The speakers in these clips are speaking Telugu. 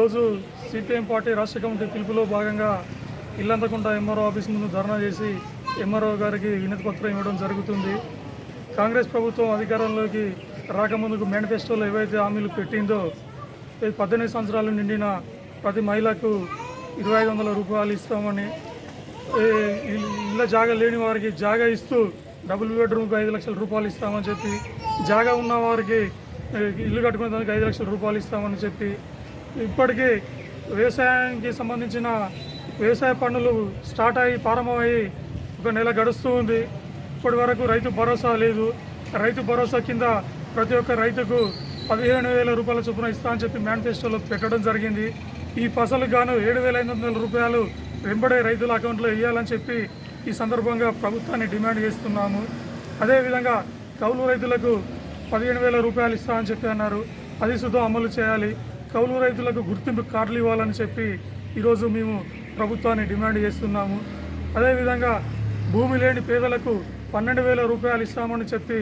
ఈరోజు సిపిఎం పార్టీ రాష్ట్ర కమిటీ పిలుపులో భాగంగా ఇల్లంతకుంట ఎంఆర్ఓ ఆఫీస్ ముందు ధర్నా చేసి ఎంఆర్ఓ గారికి వినతి పత్రం ఇవ్వడం జరుగుతుంది. కాంగ్రెస్ ప్రభుత్వం అధికారంలోకి రాకముందుకు మేనిఫెస్టోలో ఏవైతే హామీలు పెట్టిందో 18 సంవత్సరాలు నిండిన ప్రతి మహిళకు 2500 రూపాయలు ఇస్తామని, ఇళ్ళ జాగా లేని వారికి జాగా ఇస్తూ డబుల్ బెడ్రూమ్కి 5 లక్షల రూపాయలు ఇస్తామని చెప్పి, జాగా ఉన్న వారికి ఇల్లు కట్టుకునే దానికి 5 లక్షల రూపాయలు ఇస్తామని చెప్పి, ఇప్పటికీ వ్యవసాయానికి సంబంధించిన వ్యవసాయ పనులు స్టార్ట్ అయ్యి ప్రారంభమయ్యి 1 నెల గడుస్తూ ఉంది. ఇప్పటి వరకు రైతు భరోసా లేదు. రైతు భరోసా కింద ప్రతి ఒక్క రైతుకు 15,000 రూపాయల చొప్పున ఇస్తా అని చెప్పి మేనిఫెస్టోలో పెట్టడం జరిగింది. ఈ పసలకు గాను 7,500 రూపాయలు వెంబడే రైతుల అకౌంట్లో వేయాలని చెప్పి ఈ సందర్భంగా ప్రభుత్వాన్ని డిమాండ్ చేస్తున్నాము. అదేవిధంగా కౌలు రైతులకు 15,000 రూపాయలు ఇస్తా అని చెప్పి అన్నారు. అది సుతం అమలు చేయాలి. కౌలు రైతులకు గుర్తింపు కార్డులు ఇవ్వాలని చెప్పి ఈరోజు మేము ప్రభుత్వాన్ని డిమాండ్ చేస్తున్నాము. అదేవిధంగా భూమి లేని పేదలకు 12,000 రూపాయలు ఇస్తామని చెప్పి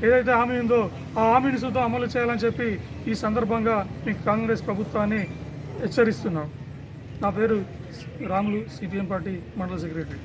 ఏదైతే హామీ ఉందో ఆ హామీని సుతం అమలు చేయాలని చెప్పి ఈ సందర్భంగా మీకు కాంగ్రెస్ ప్రభుత్వాన్ని హెచ్చరిస్తున్నాం. నా పేరు రాములు, సిపిఎం పార్టీ మండల సెక్రటరీ.